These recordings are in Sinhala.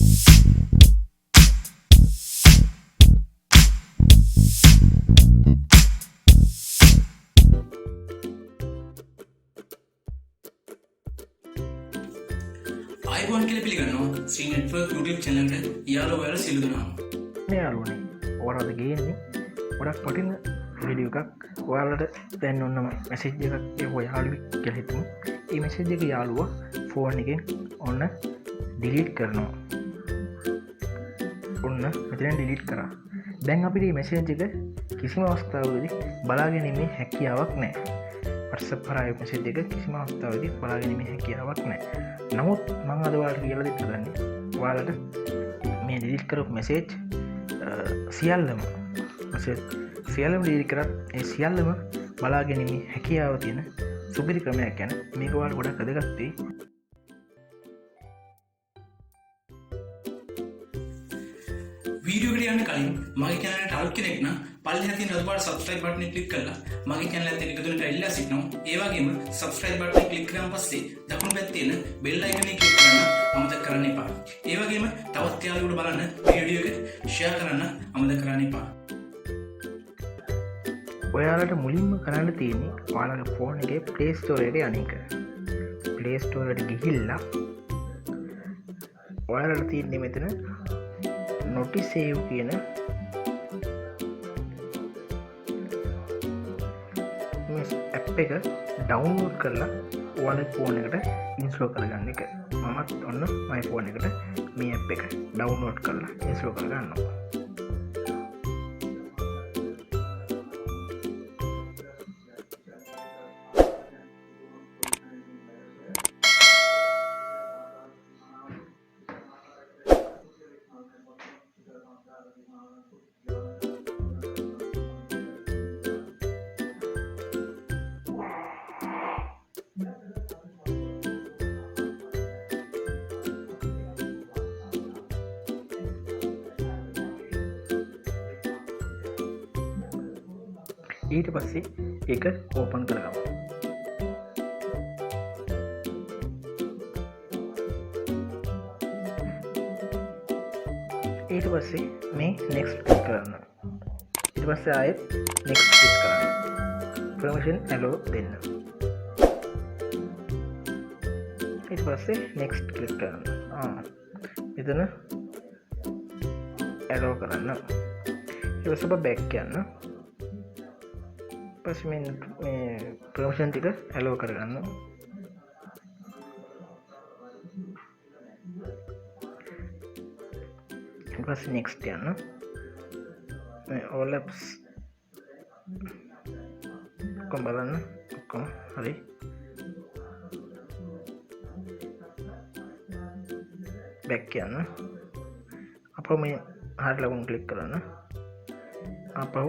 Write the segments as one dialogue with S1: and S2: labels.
S1: අයිබෝන් කියල පිළිගන්නවා ශ්‍රී නෙට්වර්ක් YouTube channel එක යාළුවෝ ඔයාලා සියලු දෙනාම.
S2: මේ යාළුවනේ ඔයාලට ගේන්නේ ගොඩක් වටින වීඩියෝ එකක්. ඔයාලට දැන් ඔන්න මැසේජ් එකක් එවුවා යාළුවෙක් කියලා හිතමු. මේ මැසේජ් එක යාළුවා ෆෝන් එකෙන් ඔන්න ඩිලීට් කරනවා. ඔන්න මෙතන ඩිලීට් කරා. දැන් අපිට මේ මැසේජ් එක කිසිම අවස්ථාවකදී බලාගැනීමේ හැකියාවක් නැහැ. WhatsApp හරහා මැසේජ් එක කිසිම අවස්ථාවකදී බලාගැනීමේ හැකියාවක් නැහැ. නමුත් මම අද ඔයාලට කියලා දෙන්න හදන්නේ ඔයාලට මේ ඩිලීට් කරපු මැසේජ් සියල්ලම ඩිලීට් කරත් ඒ සියල්ලම බලාගැනීමේ හැකියාව තියෙන සුපිරි ක්‍රමයක් ගැන මේක ඔයාලට ගොඩක් වැදගත් වෙයි.
S1: වීඩියෝ එකට යන්න කලින් මගේ channel එකට අලුත් කෙනෙක් නම් පල්ලෙහා තියෙන රතු පාට subscribe button එක click කරලා මගේ channel එකත් එක්ක එකතු වෙන්න ඉල්ලා සිටිනවා. ඒ වගේම subscribe button එක click කරාන් පස්සේ දකුණු පැත්තේ තියෙන bell icon එක click කරන්න අමතක කරන්න එපා. ඒ වගේම තවත් යාළුවෝට බලන්න වීඩියෝ එක share කරන්න අමතක කරන්න එපා.
S2: ඔයාලට මුලින්ම කරන්න තියෙන්නේ ඔයාලගේ ෆෝන් එකේ Play Store එකට යන එක. Play Store එකට ගිහිල්ලා ඔයාලට තියෙන්නේ මෙතන notice save කියන ඇප් එක ඩවුන්ලෝඩ් කරලා ඔයාලගේ ෆෝන් එකට ඉන්ස්ටෝල් කරගන්න එක. මමත් ඔන්න මගේ ෆෝන් එකට මේ ඇප් එක ඩවුන්ලෝඩ් කරලා ඉන්ස්ටෝල් කරගන්නවා. ඊට පස්සේ ඒක ඕපන් කරගමු. ඊට පස්සේ මේ next click කරන්න. ඊට පස්සේ ආයෙත් next click කරන්න. permission allow දෙන්න. ඊට පස්සේ next click කරන්න. මෙතන allow කරන්න. ඊට පස්සේ back යන්න. පස්සේ මේ permission ටික allow කරගන්න. ඊට පස්සේ next යන්න. මේ all apps කොහොම බලන්න ඔක්කොම හරි. back යන්න. අපෝ මේ හරියට ලකුණු click කරන්න. අපෝ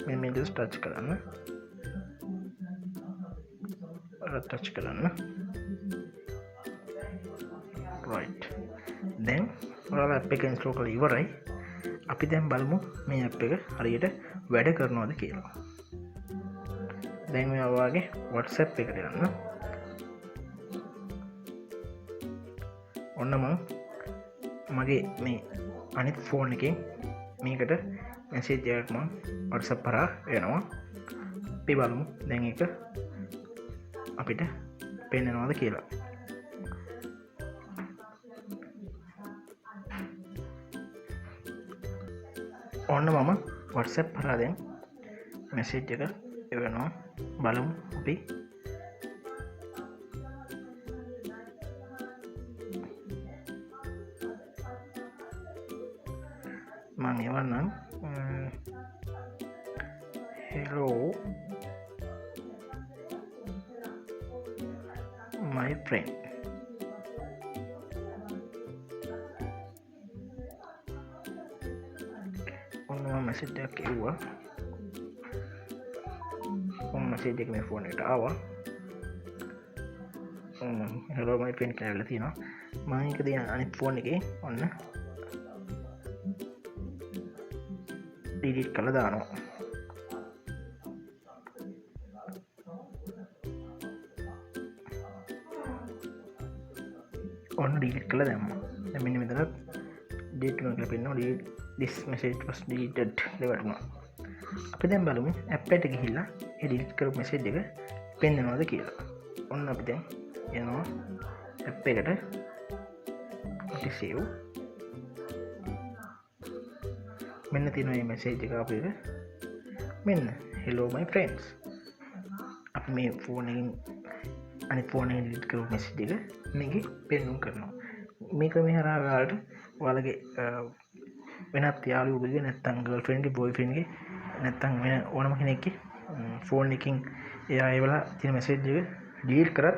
S2: මේ just touch කරන්න. touch කරන්න. right. දැන් ඔයාලා app එක install කරලා ඉවරයි. අපි දැන් බලමු මේ app එක හරියට වැඩ කරනවද කියලා. දැන් මේ ඔයාගේ WhatsApp එකට යන්න. ඔන්න මම මගේ මේ අනිත් ෆෝන් එකෙන් මේකට මැසේජ් එකක් මම WhatsApp හරහා එනවා. අපි බලමු දැන් ඒක අපිට පේනවද කියලා. ඔන්න මම WhatsApp හරහා දැන් මැසේජ් එක එවනවා. බලමු අපි. මම එවන්නම් hello my friend. ඔන්න මැසේජ් එකක් එවුවා. මැසේජ් එක මේ ෆෝන් එකට ආවා. hello my friend කියලා තියෙනවා. මම ඒක දින අනිත් ෆෝන් එකේ ඔන්න ඩිලීට් කරලා දානවා. ඔන්න ඩිලීට් කරලා දැම්මා. මෙන්න මෙතනත් ඩීට් කරලා පෙන්නනවා this message was deleted දෙවටනවා. අපි දැන් බලමු ඇප් එකට ගිහිල්ලා ඒ ඩිලීට් කරපු මෙසේජ් එක පෙන්නනවද කියලා. ඔන්න අපි දැන් යනවා ඇප් එකට. අපි සේව්. මෙන්න තියෙනවා මේ මෙසේජ් එක අපිට. මෙන්න hello my friends. අපි මේ ෆෝන් එකෙන් අනිත් ෆෝන් එකෙන් ඩිලීට් කරපු මෙසේජ් එක මේකේ පෙන්නුම් කරනවා. මේ ක්‍රමය හරහා ඔයාලගේ වෙනත් යාළුවෙකුගේ නැත්නම් ගර්ල්ෆ්‍රෙන්ඩ්ගේ බොයිෆ්‍රෙන්ඩ්ගේ නැත්නම් වෙන ඕනම කෙනෙක්ගේ ෆෝන් එකකින් එයා ඒවල තියෙන මෙසේජ් එක ඩිලීට් කරත්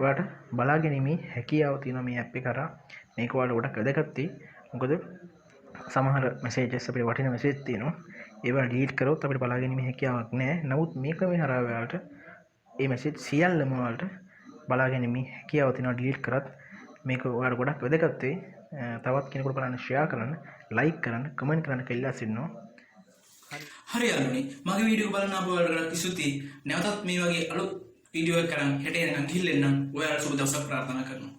S2: ඔයාලට බලා ගැනීමේ හැකියාව තියෙනවා මේ ඇප් එක කරා. මේක ඔයාලට ගොඩක් වැදගත් වෙයි. මොකද සමහර මෙසේජස් අපිට වටින මෙසේජ් තියෙනවා. ඒවා ඩිලීට් කරොත් අපිට බලා ගැනීමේ හැකියාවක් නැහැ. නමුත් මේ ක්‍රමය හරහා ඔයාලට මේ මෙසේජ් සියල්ලම ඔයාලට බලා ගැනීමේ හැකියාව තියෙනවා ඩිලීට් කරත්. මේක ඔයාලට ගොඩක් වැදගත් වෙයි. තවත් කෙනෙකුට බලන්න ෂෙයා කරන්න, ලයික් කරන්න, කමෙන්ට් කරන්න කියලා සිටිනවා.
S1: හරි යාළුවනේ මගේ වීඩියෝ බලන අප ඔයාලට ස්තුතියි. නැවතත් මේ වගේ අලුත් වීඩියෝ එකක් කරන් හෙට එනකන් ගිහින් එන්නම්. ඔයාලට සුබ දවසක් ප්‍රාර්ථනා කරනවා.